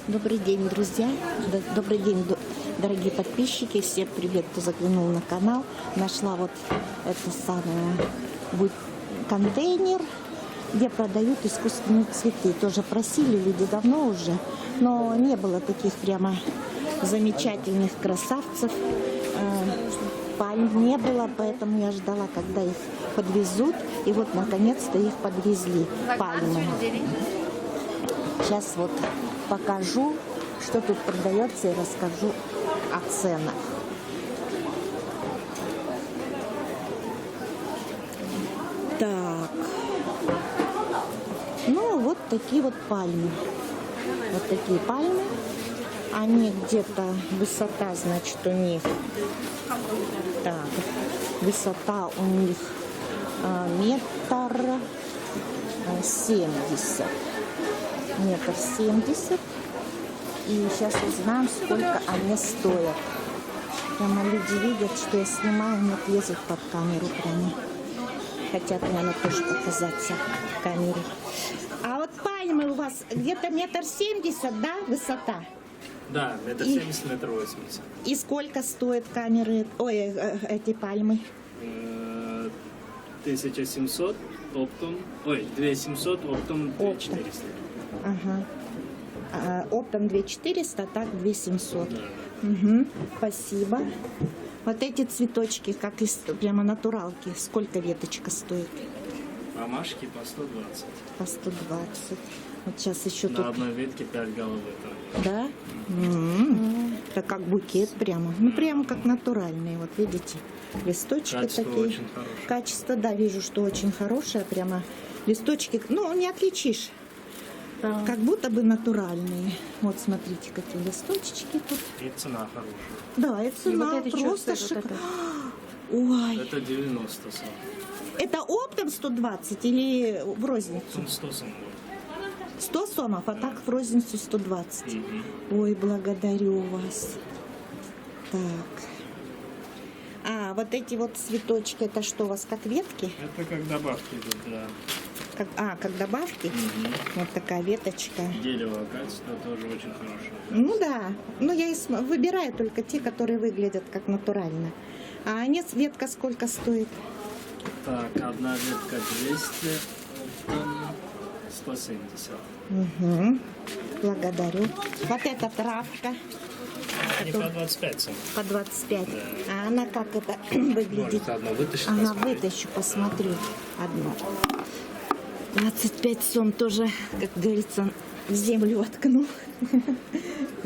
Добрый день, друзья. Добрый день, дорогие подписчики. Всем привет, кто заглянул на канал. Нашла вот это самое контейнер, где продают искусственные цветы. Тоже просили люди давно уже, но не было таких прямо замечательных красавцев. Пальм не было, поэтому я ждала, когда их подвезут. И вот наконец-то их подвезли, пальмы. Сейчас вот покажу, что тут продается, и расскажу о ценах. Так. Ну, вот такие вот пальмы. Вот такие пальмы. Они где-то, высота, значит, у них, так, высота у них метр 70. Метр 70. И сейчас узнаем, сколько они стоят. Прямо люди видят, что я снимаю, нет, лезут под камеру прямо. Хотят, наверное, тоже показаться в камере. А вот пальмы у вас где-то метр 70, да, высота? Да, метр 70, метр 80. И сколько стоят камеры, эти пальмы? 1700 оптом, 2700 оптом 2400. Ага. Оптом 2400, а так 2700. Да. Угу. Спасибо. Вот эти цветочки, как из прямо натуралки, сколько веточка стоит? Ромашки по 120. По 120. Вот сейчас еще На тут. одной ветке 5 головы. Да? Это как букет прямо. Ну, прямо как натуральные. Вот видите, листочки Качество такие. очень хорошее. Качество, да, вижу, что очень хорошее. Прямо листочки, ну, не отличишь. Да. Как будто бы натуральные. Вот смотрите, какие листочки тут. И цена хорошая. Да, и цена вот это просто что стоит, шикарная. вот Ой, Это 90 сам. это оптом 120 или в розницу? Оптом 100 сам. 100 сомов, а так в розницу 120. Ой, благодарю вас. Так. А, вот эти вот цветочки, это что у вас, как ветки? Это как добавки идут, да. Как добавки? Вот такая веточка. Дерево качество тоже очень хорошее. Ну да, но я выбираю только те, которые выглядят как натурально. А ветка сколько стоит? Так, одна ветка 200, оптом 170. Угу. Благодарю. Вот эта травка. Они по 25 сам. По 25. Да. А она как это выглядит? Можете одну вытащить, Ага, посмотреть. вытащу, посмотрю. Одну. 25 сом тоже, как говорится, в землю воткнул.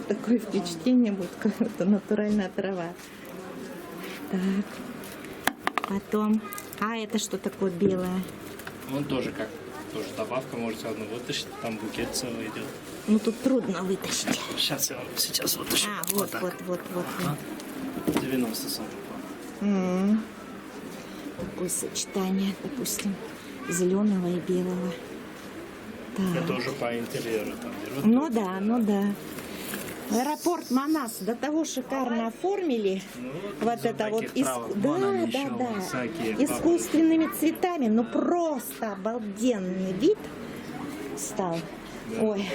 Такое впечатление будет, как это натуральная трава. Так. Потом. А это что такое белое? Он тоже как тоже добавка, можете одну вытащить, там букет целый идет. Ну тут трудно вытащить. Сейчас я вам вытащу. А, вот. Ага. 90 сам. Такое сочетание, допустим, зеленого и белого. Так. Это уже по интерьеру там берут. Ну да. Аэропорт Манас до того шикарно оформили. Вот это вот искусственными цветами. Ну просто обалденный вид стал. Да. Ой.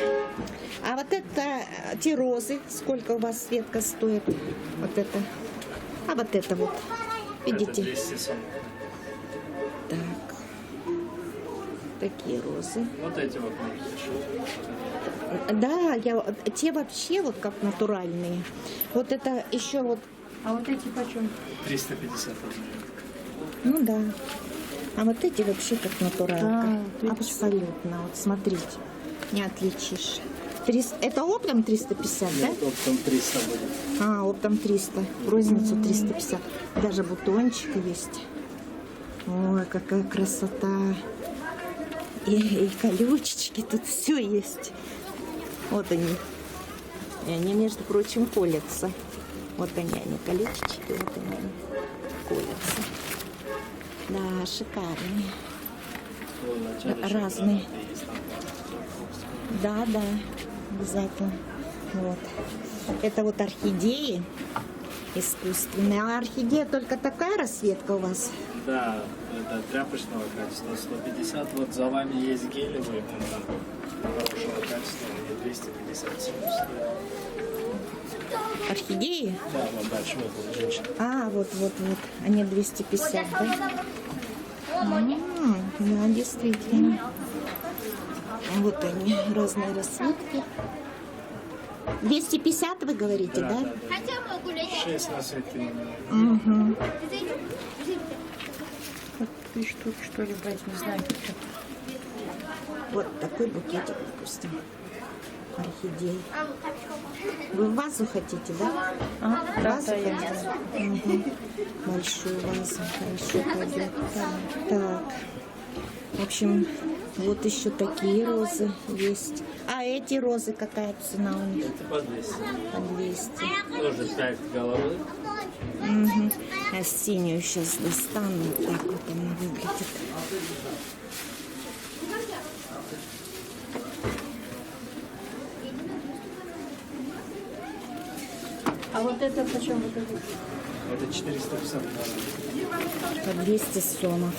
А вот это те розы, сколько у вас ветка стоит? Вот это. А вот это вот. Видите? Это 200 сам. Так. Такие розы. Вот эти вот можете. Да, те вообще вот как натуральные. Вот это еще вот. А вот эти почем? 350 рублей. Ну да. А вот эти вообще как натуралка. Да, Абсолютно. Вот смотрите. Не отличишь. Это оптом 350, да? Нет, оптом 300 будет. А, оптом 300. В розницу 350. Даже бутончик есть. Ой, какая красота. И колючечки. Тут все есть. Вот они. И они, между прочим, колятся. Вот они колючечки. Вот они колятся. Да, шикарные. Разные. Да, обязательно. Вот. Это вот орхидеи искусственные. А орхидея только такая расцветка у вас? Да, это тряпочного качества 150. Вот за вами есть гелевые, там хорошего качества, они 250 стоит. Орхидеи? Да, вон дальше, вот женщина. А, вот. Они 250, да? Да, действительно. Вот они, разные расцветки. 250 вы говорите, да? 6 расцветки. Угу. Вот 3 штуки, что ли, брать, не знаю. Вот такой букетик, допустим, орхидей. Вы вазу хотите, да? Вазу хотите? Угу. Большую вазу, хорошо пойдет. Так, в общем, вот еще такие розы есть. А эти розы какая цена у них? Это по 200. По 200. Тоже 5 головы. Угу. А синюю сейчас достану. Вот так вот она выглядит. А вот это почем вот это? Это 450 долларов. По 200 сомов.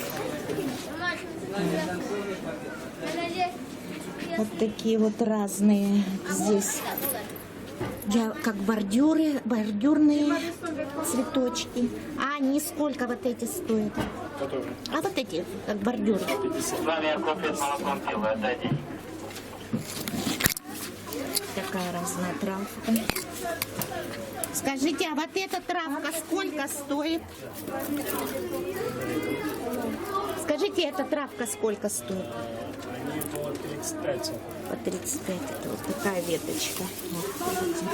Вот такие вот разные здесь. Как бордюрные цветочки. А они сколько вот эти стоят? Которые? А вот эти, как бордюры. 50. С вами я купит молоком пиво, отдайте. Такая разная травка. Скажите, а вот эта травка сколько стоит? Скажите, эта травка сколько стоит? Они по 35. По 35. Это вот такая веточка. Вот, видите?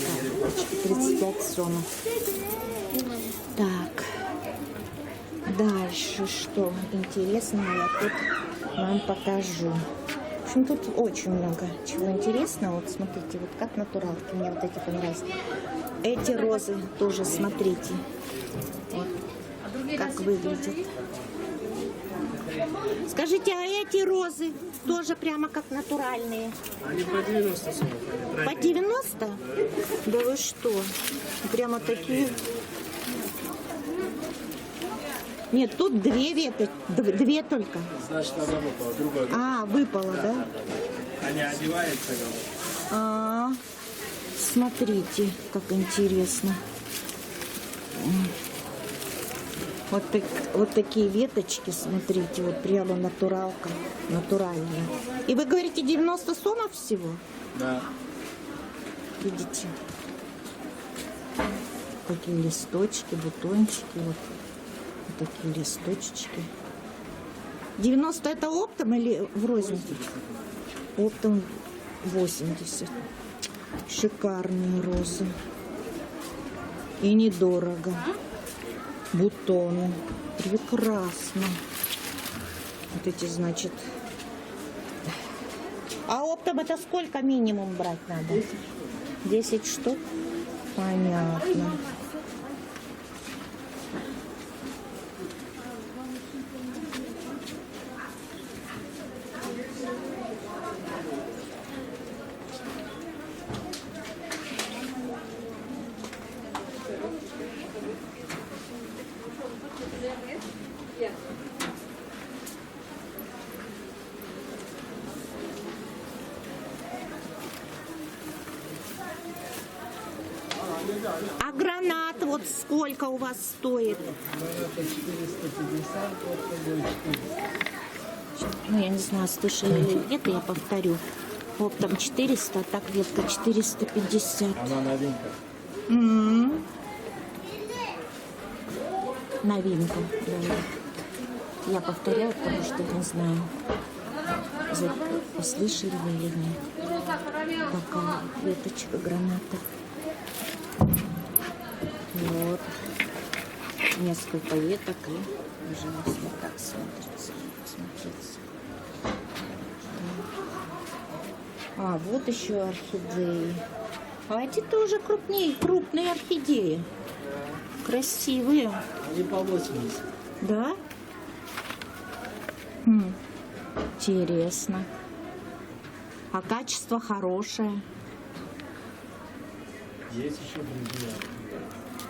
Так, 35 сомов. Так. Дальше что интересного я тут вам покажу. В общем, тут очень много чего интересного. Вот смотрите, вот как натуралки. Мне вот эти понравились. Эти розы тоже смотрите. Вот, как выглядят. Скажите, а эти розы тоже прямо как натуральные? Они по 90 сумок. По 90? Да вы что? Прямо такие. Нет, тут две только. Значит, одна выпала, другая. А, выпало, да? Они одеваются, А, смотрите, как интересно. Вот такие веточки, смотрите, вот прямо натуралка, натуральная. И вы говорите 90 сомов всего? Да. Видите? Такие листочки, бутончики, вот такие листочки. 90 это оптом или в рознице? Оптом 80. Шикарные розы. И недорого. Бутоны. Прекрасно. Вот эти, значит. А оптом это сколько минимум брать надо? 10 штук? Понятно. А гранат вот сколько у вас стоит? Ну, я не знаю, слышали или нет, я повторю. Оптом 400, а так ветка 450. Она новинка. Новинка, да. Я повторяю, потому что не знаю, услышали вы или нет. Такая веточка граната. Вот. Несколько веток и, пожалуйста, вот так смотрится. Смотрится. А, вот еще орхидеи. А эти тоже крупные орхидеи. Красивые. Они по 80. Да? Интересно. А качество хорошее. Есть еще друзья.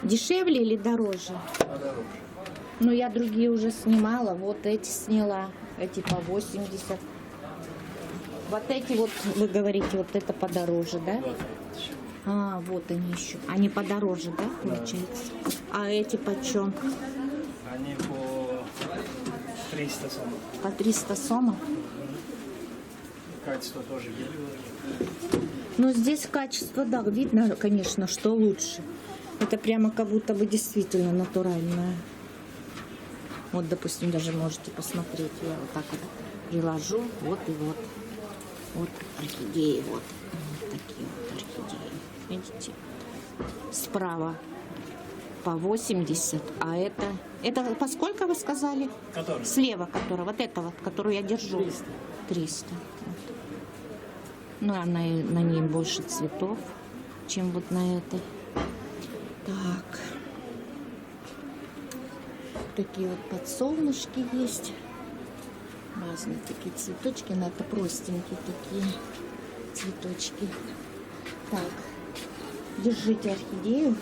Дешевле или дороже? Подороже. Ну, я другие уже снимала. Вот эти сняла. Эти по 80. Вот эти вот, вы говорите, вот это подороже, да? 20 тысяч. А, вот они еще. Они подороже, да, получается? А эти почем? Они по 300 сом. По 300 сомов? Качество тоже гелевое. Ну, здесь качество, да, видно, конечно, что лучше. Это прямо как будто бы действительно натуральное. Вот, допустим, даже можете посмотреть. Я вот так вот приложу. Вот и вот. Вот орхидеи, вот. Вот такие вот орхидеи. Видите? Справа по 80, а это по сколько вы сказали? Который? Слева, которая, вот эта вот, которую я держу. 300. Вот. Ну, на ней больше цветов, чем вот на этой. Так. Такие вот подсолнушки есть. Разные такие цветочки, но это простенькие такие цветочки. Так, держите орхидею.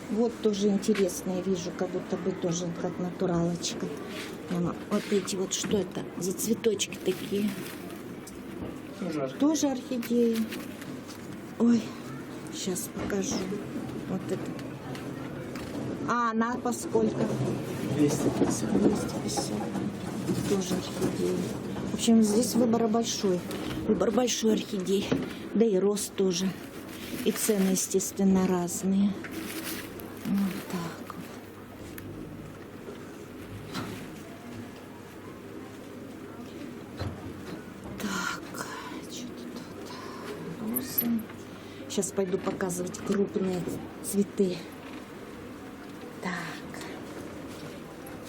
Вот тоже интересно, я вижу, как будто бы тоже как натуралочка. Прямо вот эти вот, что это за цветочки такие? Тоже орхидеи. Ой, сейчас покажу. Вот это. А она по сколько? 250. 250. Тоже орхидеи. В общем, здесь выбор большой. Выбор большой орхидей. Да и рост тоже. И цены, естественно, разные. Вот так вот. Так, что-то тут розы. Сейчас пойду показывать крупные цветы. Так.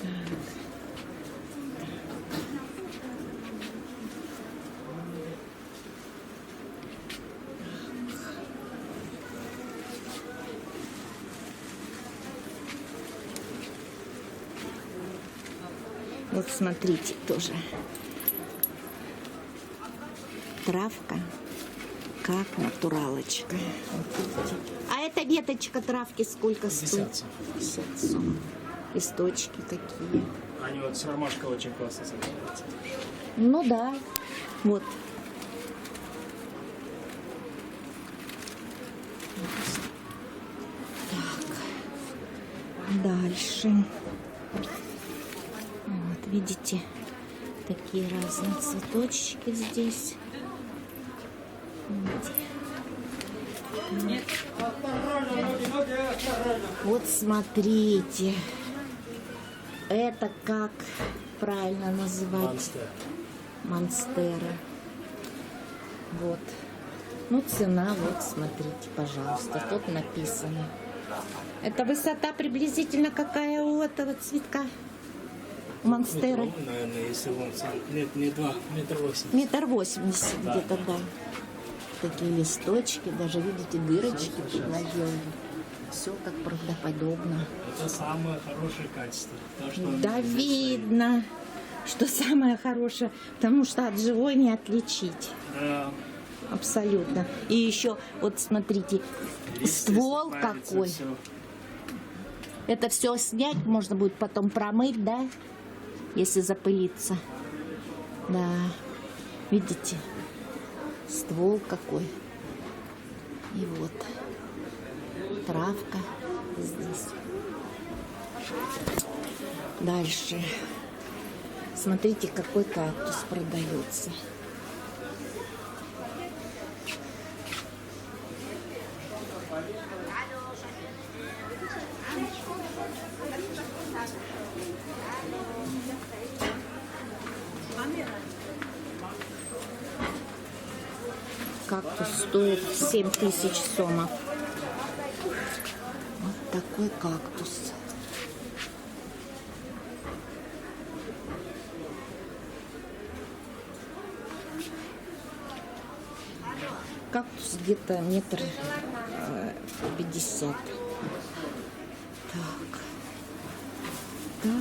Так. Вот смотрите тоже. Травка, как натуралочка. Вот видите. А эта веточка травки сколько стоит? 50 сом. 50 сом. Листочки какие. Они вот с ромашкой очень классно сочетаются. Ну да. Вот. Так. Дальше. Вот, видите, такие разные цветочки здесь. Вот смотрите. Это как правильно называть? Монстер. Монстера. Вот. Ну, цена, вот, смотрите, пожалуйста. Тут написано. Это высота приблизительно какая у этого цветка? Монстера. Ну, наверное, если он сам. Нет, не 2, 1,80 м. 1,80 м где-то, да. Такие листочки, даже, видите, дырочки тут наделали. Все как правдоподобно. Это самое хорошее качество. То, что Да, видно, что самое хорошее, потому что от живой не отличить. Да. Абсолютно. И еще, вот смотрите, Листья ствол сыпаются, какой. всё. Это все снять, можно будет потом промыть, да? Если запылиться. Да. Видите? Ствол какой. И вот. Травка здесь. Дальше. Смотрите, какой кактус продается. Кактус стоит 7000 сомов. Вот такой кактус. Кактус где-то метр 50. Так. Так.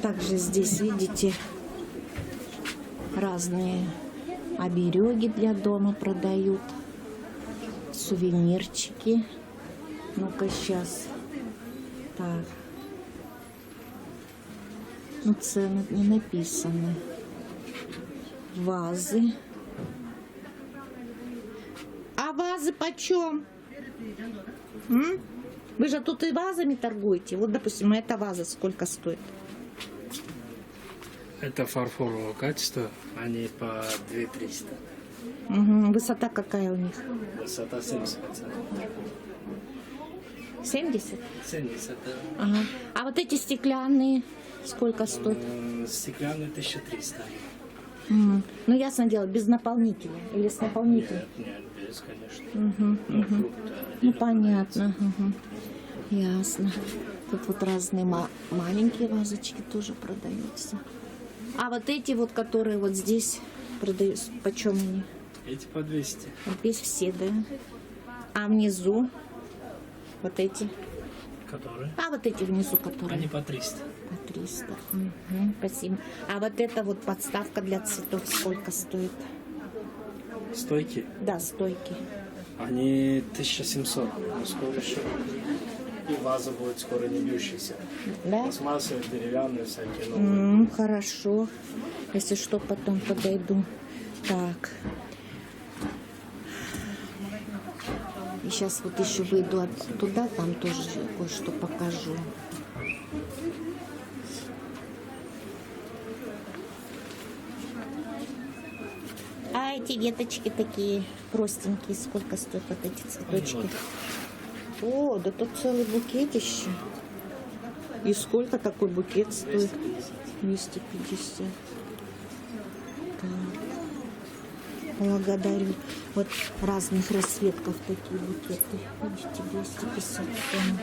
Также здесь, видите, разные обереги для дома продают. Сувенирчики. Ну-ка, сейчас. Так. Ну, цены не написаны. Вазы. А вазы почем? М? Вы же тут и вазами торгуете. Вот, допустим, эта ваза сколько стоит? Это фарфорового качества, они по 2300. Угу. Высота какая у них? Высота 70 сантиметров. 70? 70, да. Ага. А вот эти стеклянные сколько стоят? Стеклянный 1300. Мгм. Ну, ясно дело, без наполнителя. Или с наполнителем? Нет, без, конечно. Мгм, Ну, мгм. фрукты. Ну, понятно. Мгм. Ясно. Тут вот разные маленькие вазочки тоже продаются. А вот эти вот, которые вот здесь продаются, почем они? Эти по 200. Вот здесь все, да? А внизу вот эти? Которые? А вот эти внизу, которые? Они по 300. По 300. Мгм, спасибо. А вот эта вот подставка для цветов сколько стоит? Стойки. Да, стойки. Они 1700. Но скоро еще. И ваза будет скоро не бьющаяся. Да? Пластмассовые, деревянные всякие новые. Хорошо. Если что, потом подойду. Так. И сейчас вот еще выйду туда, там тоже кое-что покажу. А эти веточки такие простенькие, сколько стоят вот эти цветочки? О, да тут целый букетище. И сколько такой букет стоит? 250. Так. Благодарю. Вот разных расцветков такие букеты. Видите, 250 тонн.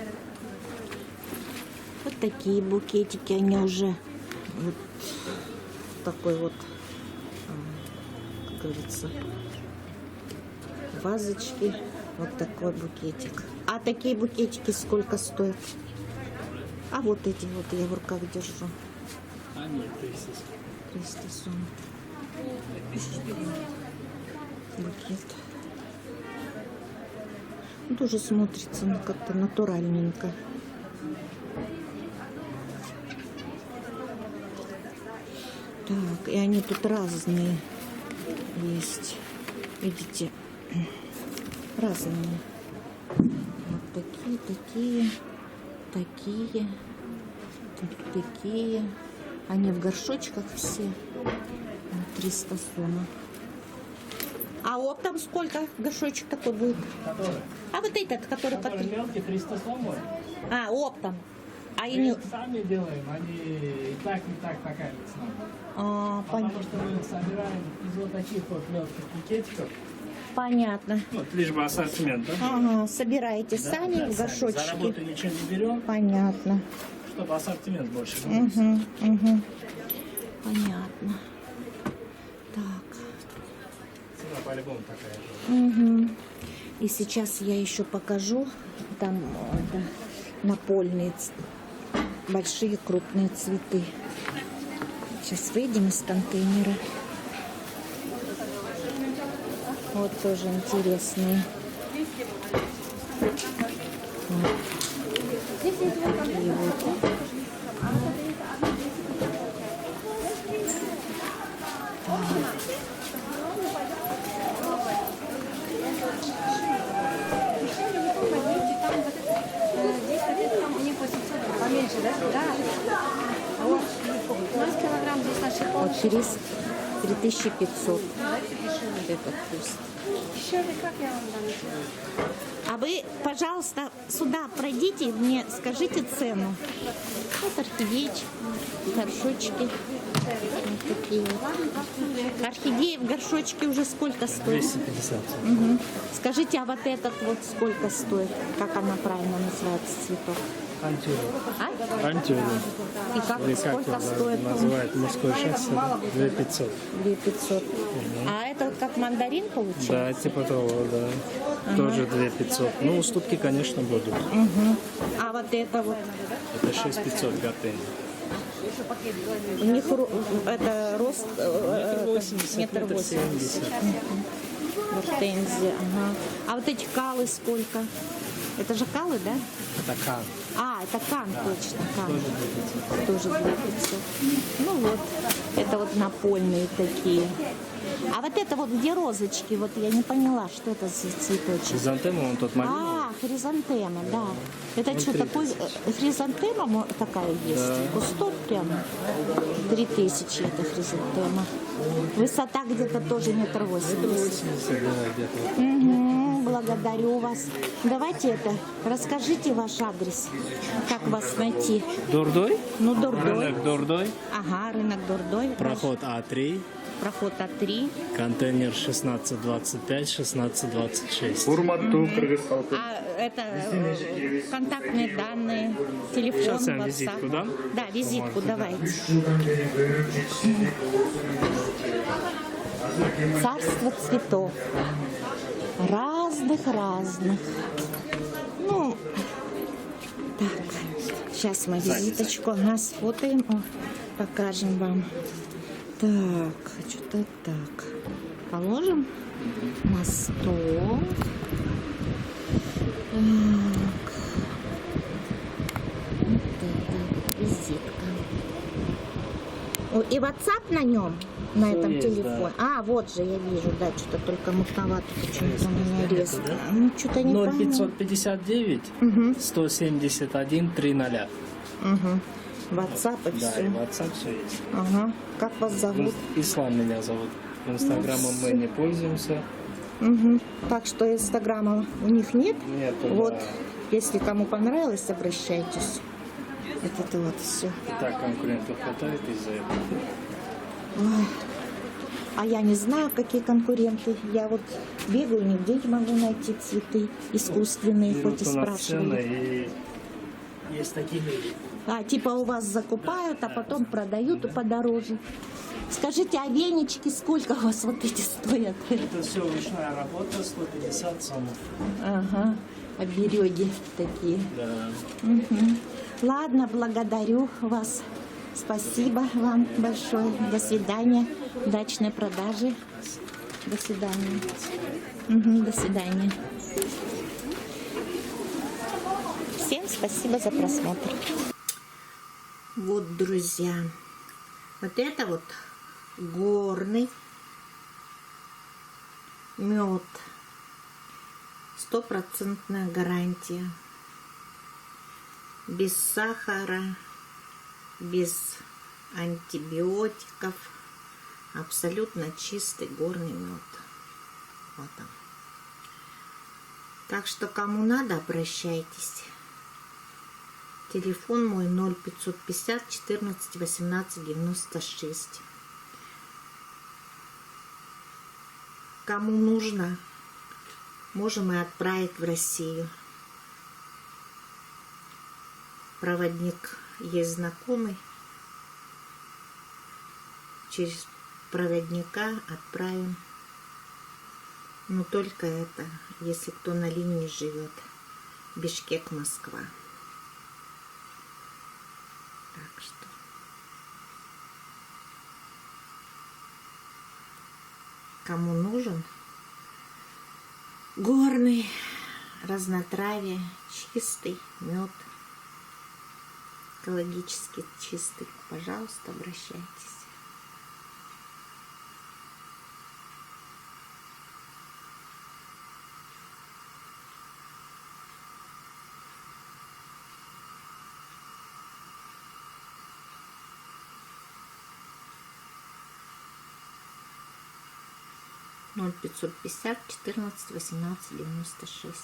Вот такие букетики, они уже вот такой вот, как говорится, вазочки. Вот такой букетик. А такие букетики сколько стоят? А вот эти вот я в руках держу. Они 300. 340. Букет. Ну, тоже смотрится ну, как-то натуральненько. Так, и они тут разные есть. Видите? Разные. Вот такие, такие, такие, такие. Они в горшочках все. 300 сомов. А оптом сколько горшочек такой будет? Который? А вот этот, который по Который мелкий 300 сомов. А, оптом. А и Мы не... их сами делаем, они и так такая цена. А, Потому что мы собираем из вот таких вот мелких букетиков. Понятно. Вот, лишь бы ассортимент, да? Ага, собираете Да, сами да, в За горшочки. работу ничего не берем, Понятно. чтобы ассортимент больше был. Угу, угу. Понятно. Так. Цена по-любому такая же. Угу. И сейчас я еще покажу. Там это, напольные, большие крупные цветы. Сейчас выйдем из контейнера. Вот тоже интересные. Вот. Такие вот. Поменьше, да? Да. Вот. 20 килограмм здесь наши Вот рис 3500. Этот куст. Еще как я вам дам? А вы, пожалуйста, сюда пройдите, мне скажите цену. Вот орхидеечки, горшочки. Вот такие вот. Орхидеи в горшочке уже сколько стоит? 250. Угу. Скажите, а вот этот вот сколько стоит? Как она правильно называется, цветок? Антюрия. А? Антюрия. И как, Или как сколько его стоит? называют мужское шерсть? 2500. 2500. А это вот как мандарин получается? Да, типа того, да. Тоже 2500. Ну, уступки, конечно, будут. Угу. А вот это вот? Это 6500 гортензия. У них это рост метр 80, восемьдесят. 70. Гортензия, ага. А вот эти калы сколько? Это же калы, да? Это кан. А, это кан, точно, кан. Тоже 2500. Тоже 2500. Ну вот, это вот напольные такие. А вот это вот где розочки? Вот я не поняла, что это за цветочек. Хризантема, он тот малиновый. А, хризантема, да. Это Он что, 3000. такой хризантема такая есть? Да. Кусток прям? 3000 это хризантема. Высота где-то тоже метр 80. 80, да, где-то. Мгм, благодарю вас. Давайте это, расскажите ваш адрес, как вас найти. Дордой? Ну, Дордой. Рынок Дордой. Ага, рынок Дордой. Проход А3. Проход А3. Контейнер 1625, 1626. Урматту, Кыргызстан. А это контактные данные, телефон, Сейчас я WhatsApp. визитку дам. Да, визитку давайте. Царство цветов. Разных. Ну, так, сейчас мы визиточку сфотаем, покажем вам. Так, что-то так. Положим на стол. Так. Вот это визитка. О, и WhatsApp на нем, на Всё этом есть, телефоне. А, вот же я вижу, да, что-то только мутновато почему-то у меня резко. да? Ну, что-то не понятно. 0559 171 300. Угу. WhatsApp и Да, и все. WhatsApp все есть. Ага. Как вас зовут? Ислам меня зовут. Инстаграмом мы не пользуемся. Угу. Так что инстаграма у них нет. Нет, Вот, да. если кому понравилось, обращайтесь. Это вот все. Так конкурентов хватает из-за этого. Ой. А я не знаю, какие конкуренты. Я вот бегаю, нигде не могу найти цветы искусственные, хоть и Берут у нас цены, спрашиваю. и есть такие люди. А, типа у вас закупают, а потом продают и подороже. Скажите, а венички сколько у вас вот эти стоят? Это все ручная работа, 150 сомов. Ага, обереги такие. Да. Мгм. Ладно, благодарю вас. Спасибо вам большое. До свидания. Удачной продажи. До свидания. Мгм, до свидания. Всем спасибо за просмотр. Вот, друзья, вот это вот горный мед. 100% гарантия. Без сахара, без антибиотиков. Абсолютно чистый горный мед. Вот он. Так что кому надо, обращайтесь. Телефон мой 0550 14 18 96. Кому нужно, можем и отправить в Россию. Проводник есть знакомый. Через проводника отправим. Но только это, если кто на линии живет. Бишкек, Москва. Так что кому нужен горный, разнотравие, чистый мед, экологически чистый, пожалуйста, обращайтесь. (0550 14 18 96).